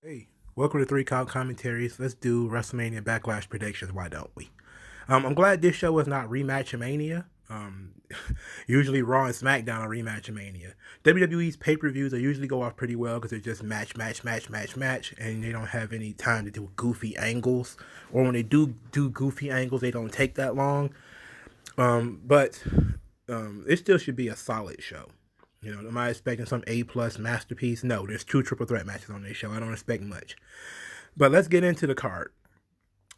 Hey, welcome to Three Count Commentaries. Let's do WrestleMania Backlash predictions. Why don't we? I'm glad this show was not Rematch-mania. Usually Raw and SmackDown are Rematch-mania. WWE's pay-per-views are usually go off pretty well because they're just match, and they don't have any time to do goofy angles. Or when they do goofy angles, they don't take that long. But it still should be a solid show. You know, am I expecting some A+ masterpiece? No, there's 2 triple threat matches on this show. I don't expect much. But let's get into the card.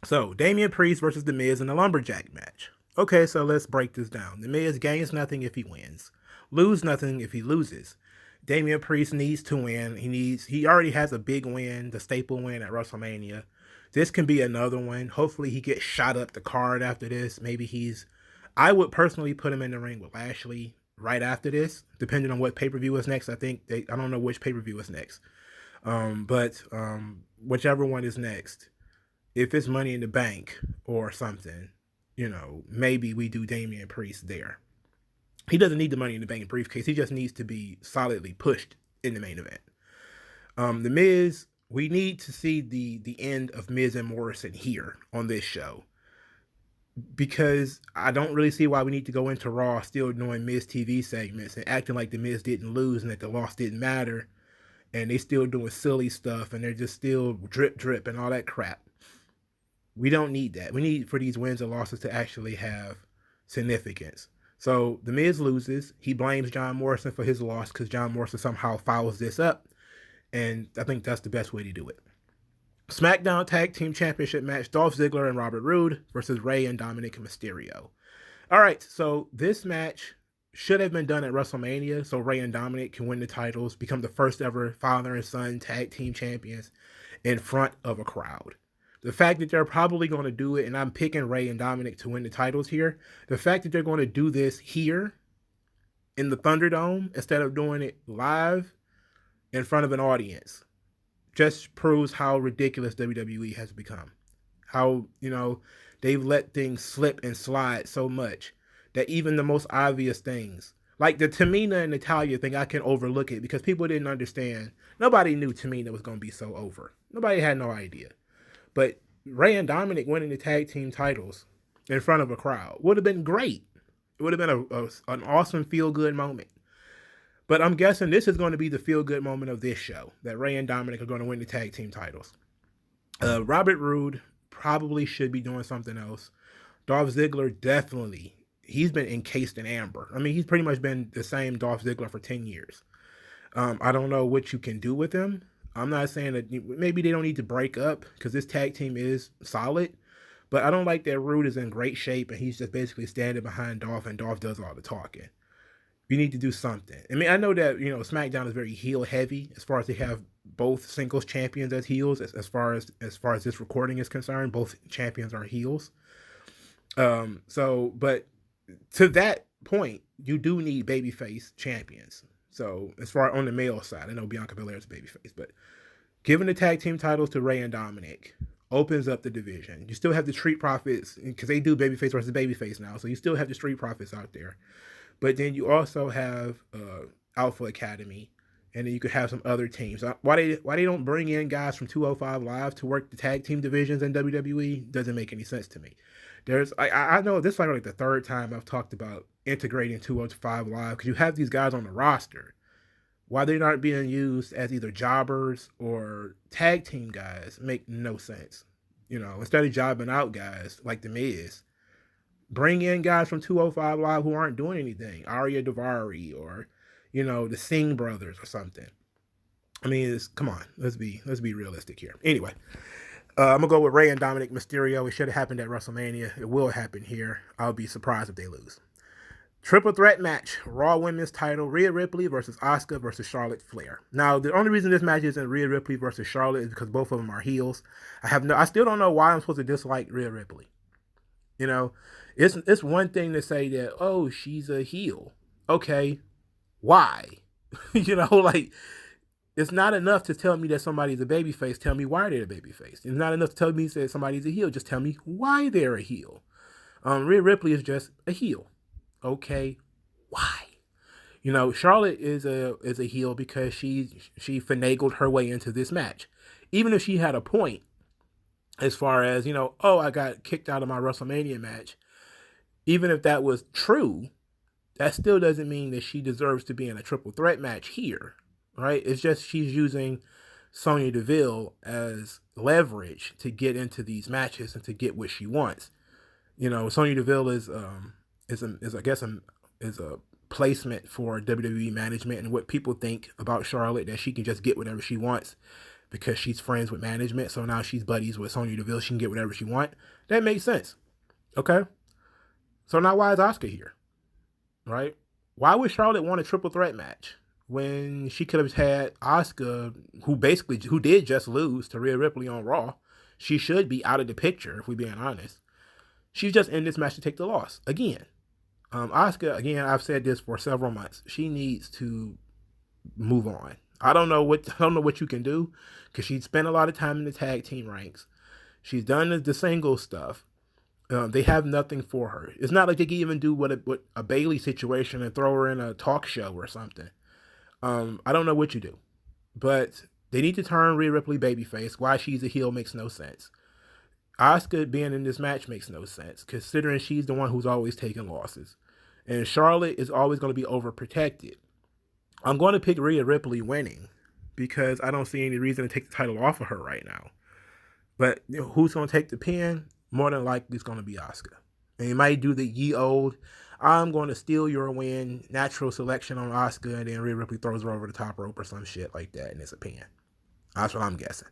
So, Damian Priest versus The Miz in a lumberjack match. Okay, so let's break this down. The Miz gains nothing if he wins, lose nothing if he loses. Damian Priest needs to win. He already has a big win, the staple win at WrestleMania. This can be another one. Hopefully he gets shot up the card after this. I would personally put him in the ring with Lashley right after this, depending on what pay-per-view is next. I don't know which pay-per-view is next. But whichever one is next, if it's Money in the Bank or something, maybe we do Damian Priest there. He doesn't need the Money in the Bank briefcase. He just needs to be solidly pushed in the main event. The Miz, we need to see the end of Miz and Morrison here on this show, because I don't really see why we need to go into Raw still doing Miz TV segments and acting like the Miz didn't lose and that the loss didn't matter, and they still doing silly stuff and they're just still drip and all that crap. We don't need that. We need for these wins and losses to actually have significance. So the Miz loses. He blames John Morrison for his loss because John Morrison somehow follows this up, and I think that's the best way to do it. SmackDown Tag Team Championship match, Dolph Ziggler and Robert Roode versus Rey and Dominic Mysterio. All right, so this match should have been done at WrestleMania so Rey and Dominic can win the titles, become the first ever father and son tag team champions in front of a crowd. The fact that they're probably going to do it, and I'm picking Rey and Dominic to win the titles here, the fact that they're going to do this here in the Thunderdome instead of doing it live in front of an audience just proves how ridiculous WWE has become. How, they've let things slip and slide so much that even the most obvious things, like the Tamina and Natalya thing, I can overlook it because people didn't understand. Nobody knew Tamina was going to be so over. Nobody had no idea. But Rey and Dominic winning the tag team titles in front of a crowd would have been great. It would have been an awesome feel-good moment. But I'm guessing this is going to be the feel-good moment of this show, that Rey and Dominic are going to win the tag team titles. Robert Roode probably should be doing something else. Dolph Ziggler, definitely. He's been encased in amber. I mean, he's pretty much been the same Dolph Ziggler for 10 years. I don't know what you can do with him. I'm not saying that maybe they don't need to break up because this tag team is solid. But I don't like that Roode is in great shape and he's just basically standing behind Dolph and Dolph does all the talking. You need to do something. I mean, I know that, SmackDown is very heel heavy as far as they have both singles champions as heels. As far as this recording is concerned, both champions are heels. But to that point, you do need babyface champions. So as far on the male side, I know Bianca Belair is a babyface, but giving the tag team titles to Rey and Dominic opens up the division. You still have the Street Profits because they do babyface versus babyface now, so you still have the Street Profits out there. But then you also have Alpha Academy, and then you could have some other teams. Why they don't bring in guys from 205 Live to work the tag team divisions in WWE doesn't make any sense to me. I know this is like the third time I've talked about integrating 205 Live because you have these guys on the roster. Why they're not being used as either jobbers or tag team guys make no sense. Instead of jobbing out guys like The Miz, bring in guys from 205 Live who aren't doing anything. Arya Davari or, the Singh brothers or something. I mean, come on. Let's be realistic here. Anyway, I'm going to go with Rey and Dominic Mysterio. It should have happened at WrestleMania. It will happen here. I'll be surprised if they lose. Triple threat match. Raw Women's title. Rhea Ripley versus Asuka versus Charlotte Flair. Now, the only reason this match isn't Rhea Ripley versus Charlotte is because both of them are heels. I still don't know why I'm supposed to dislike Rhea Ripley. It's one thing to say that, oh, she's a heel. Okay, why? It's not enough to tell me that somebody's a babyface. Tell me why they're a babyface. It's not enough to tell me that somebody's a heel. Just tell me why they're a heel. Rhea Ripley is just a heel. Okay, why? Charlotte is a heel because she finagled her way into this match. even if she had a point as far as, oh, I got kicked out of my WrestleMania match, even if that was true, that still doesn't mean that she deserves to be in a triple threat match here, right? It's just she's using Sonya Deville as leverage to get into these matches and to get what she wants. Sonya Deville is a placement for WWE management and what people think about Charlotte, that she can just get whatever she wants because she's friends with management. So now she's buddies with Sonya Deville. She can get whatever she wants. That makes sense. Okay. So now why is Asuka here? Right? Why would Charlotte want a triple threat match when she could have had Asuka, who did just lose to Rhea Ripley on Raw? She should be out of the picture, if we're being honest. She's just in this match to take the loss. Again, Asuka, again, I've said this for several months. She needs to move on. I don't know what you can do, because she's spent a lot of time in the tag team ranks. She's done the singles stuff. They have nothing for her. It's not like they can even do what a Bayley situation and throw her in a talk show or something. I don't know what you do, but they need to turn Rhea Ripley babyface. Why she's a heel makes no sense. Asuka being in this match makes no sense, considering she's the one who's always taking losses. And Charlotte is always going to be overprotected. I'm going to pick Rhea Ripley winning because I don't see any reason to take the title off of her right now. But who's going to take the pin? More than likely it's going to be Asuka. And you might do the ye old, I'm going to steal your win, natural selection on Asuka, and then Rhea Ripley throws her over the top rope or some shit like that, and it's a pin. That's what I'm guessing.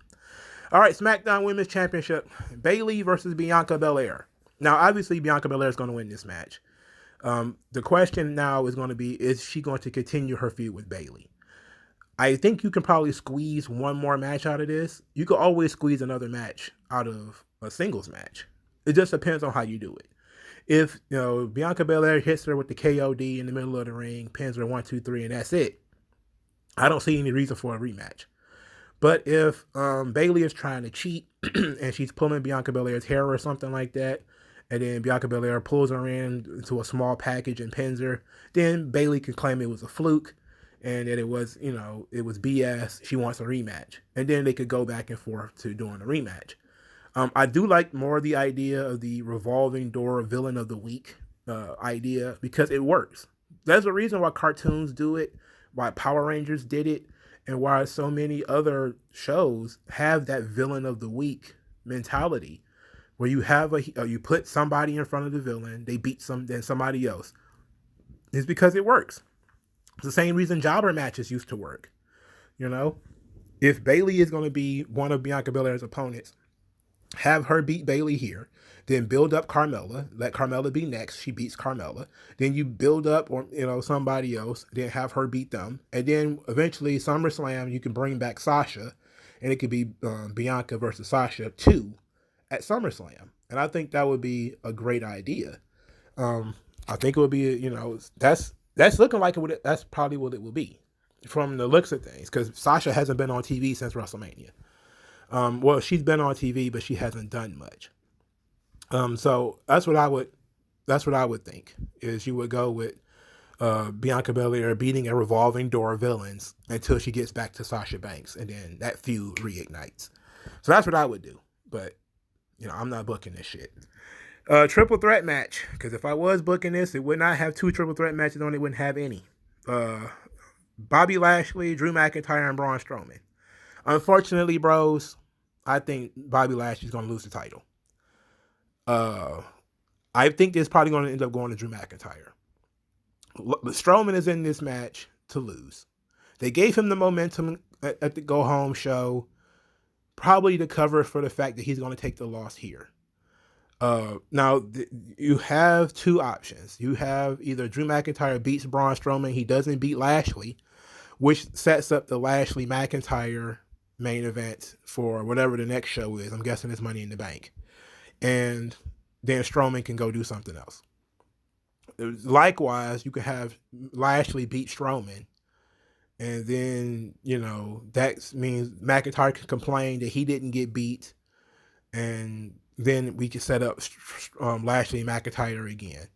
All right, SmackDown Women's Championship, Bayley versus Bianca Belair. Now, obviously, Bianca Belair is going to win this match. The question now is going to be, is she going to continue her feud with Bayley? I think you can probably squeeze one more match out of this. You could always squeeze another match out of a singles match. It just depends on how you do it. If, Bianca Belair hits her with the KOD in the middle of the ring, pins her 1, 2, 3, and that's it, I don't see any reason for a rematch. But if Bayley is trying to cheat and she's pulling Bianca Belair's hair or something like that, and then Bianca Belair pulls her into a small package and pins her, then Bayley can claim it was a fluke and that it was BS. She wants a rematch. And then they could go back and forth to doing a rematch. I do like more the idea of the revolving door villain of the week idea, because it works. There's a reason why cartoons do it, why Power Rangers did it, and why so many other shows have that villain of the week mentality, where you have you put somebody in front of the villain, they beat somebody else. It's because it works. It's the same reason jobber matches used to work. If Bayley is going to be one of Bianca Belair's opponents, have her beat Bayley here, then build up Carmella, let Carmella be next, she beats Carmella, then you build up somebody else, then have her beat them, and then eventually SummerSlam you can bring back Sasha, and it could be Bianca versus Sasha 2 at SummerSlam, and I think that would be a great idea. I think it would be, that's looking like that's probably what it will be from the looks of things, because Sasha hasn't been on TV since WrestleMania. Well, she's been on TV, but she hasn't done much. So that's what I would think, is you would go with Bianca Belair beating a revolving door of villains until she gets back to Sasha Banks, and then that feud reignites. So that's what I would do. But I'm not booking this shit. Triple threat match, because if I was booking this, it would not have 2 triple threat matches on it. Wouldn't have any. Bobby Lashley, Drew McIntyre, and Braun Strowman. Unfortunately, bros, I think Bobby Lashley's going to lose the title. I think it's probably going to end up going to Drew McIntyre. Strowman is in this match to lose. They gave him the momentum at the Go Home show, probably to cover for the fact that he's going to take the loss here. Now, you have 2 options. You have either Drew McIntyre beats Braun Strowman, he doesn't beat Lashley, which sets up the Lashley-McIntyre main event for whatever the next show is. I'm guessing it's Money in the Bank. And then Strowman can go do something else. Likewise, you could have Lashley beat Strowman, and then, that means McIntyre can complain that he didn't get beat, and then we can set up Lashley and McIntyre again.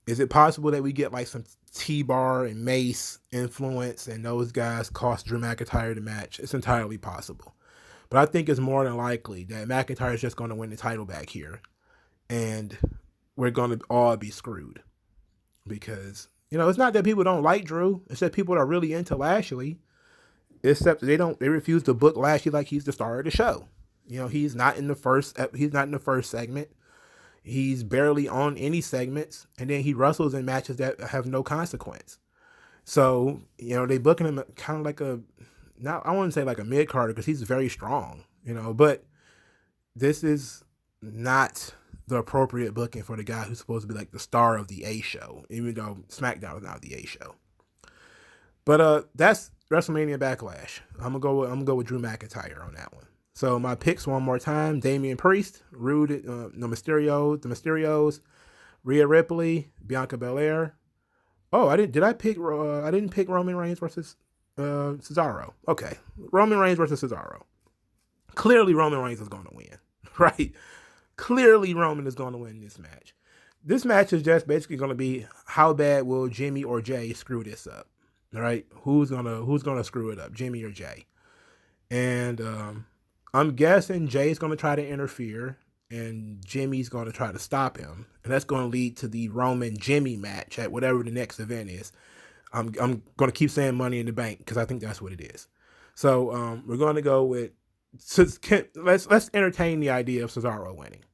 Is it possible that we get like some T-Bar and Mace influence and those guys cost Drew McIntyre the match? It's entirely possible. But I think it's more than likely that McIntyre is just going to win the title back here. And we're going to all be screwed. Because, it's not that people don't like Drew. It's that people are really into Lashley. Except they refuse to book Lashley like he's the star of the show. He's not in the first segment. He's barely on any segments. And then he wrestles in matches that have no consequence. So, they booking him kind of like I wouldn't say like a mid-carder because he's very strong, but this is not the appropriate booking for the guy who's supposed to be like the star of the A show, even though SmackDown is now the A show. But that's WrestleMania Backlash. I'm gonna go with Drew McIntyre on that one. So my picks one more time: Damian Priest, Rude, the Mysterios, Rhea Ripley, Bianca Belair. Oh, I didn't pick Roman Reigns versus Cesaro. Okay, Roman Reigns versus Cesaro. Clearly, Roman Reigns is going to win, right? Clearly, Roman is going to win this match. This match is just basically going to be how bad will Jimmy or Jay screw this up, all right? Who's gonna screw it up, Jimmy or Jay? And I'm guessing Jay's going to try to interfere, and Jimmy's going to try to stop him, and that's going to lead to the Roman Jimmy match at whatever the next event is. I'm going to keep saying Money in the Bank because I think that's what it is. So we're going to go with let's entertain the idea of Cesaro winning.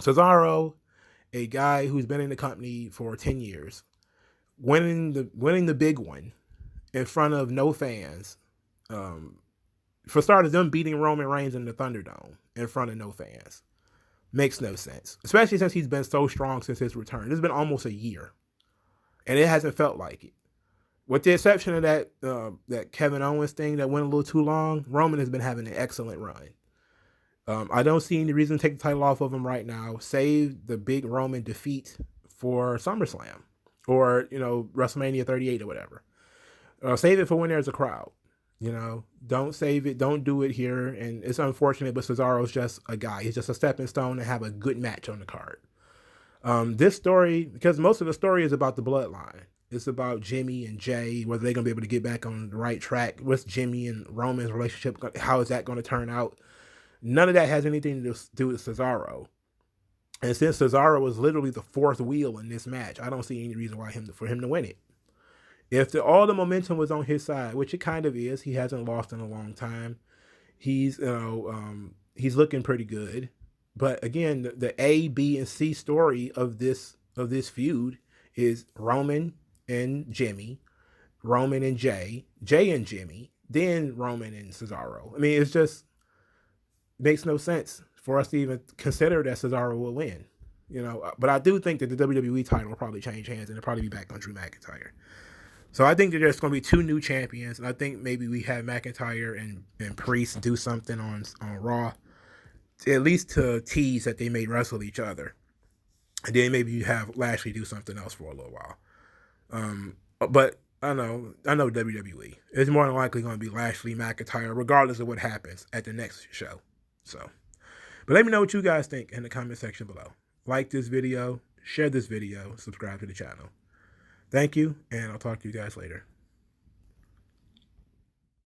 Cesaro, a guy who's been in the company for 10 years, winning the big one in front of no fans. For starters, them beating Roman Reigns in the Thunderdome in front of no fans makes no sense, especially since he's been so strong since his return. It's been almost a year, and it hasn't felt like it. With the exception of that Kevin Owens thing that went a little too long, Roman has been having an excellent run. I don't see any reason to take the title off of him right now. Save the big Roman defeat for SummerSlam or, WrestleMania 38 or whatever. Save it for when there's a crowd. Don't save it. Don't do it here. And it's unfortunate, but Cesaro's just a guy. He's just a stepping stone to have a good match on the card. This story, because most of the story is about the bloodline. It's about Jimmy and Jay, whether they're going to be able to get back on the right track. What's Jimmy and Roman's relationship? How is that going to turn out? None of that has anything to do with Cesaro. And since Cesaro was literally the fourth wheel in this match, I don't see any reason for him to win it. If all the momentum was on his side, which it kind of is, he hasn't lost in a long time. He's looking pretty good. But again, the A, B, and C story of this feud is Roman and Jimmy, Roman and Jay, Jay and Jimmy, then Roman and Cesaro. I mean, it's just makes no sense for us to even consider that Cesaro will win. But I do think that the WWE title will probably change hands and it'll probably be back on Drew McIntyre. So I think that there's going to be two new champions, and I think maybe we have McIntyre and Priest do something on Raw, at least to tease that they may wrestle each other. And then maybe you have Lashley do something else for a little while. But I know WWE. It's more than likely going to be Lashley, McIntyre, regardless of what happens at the next show. So, but let me know what you guys think in the comment section below. Like this video, share this video, subscribe to the channel. Thank you, and I'll talk to you guys later.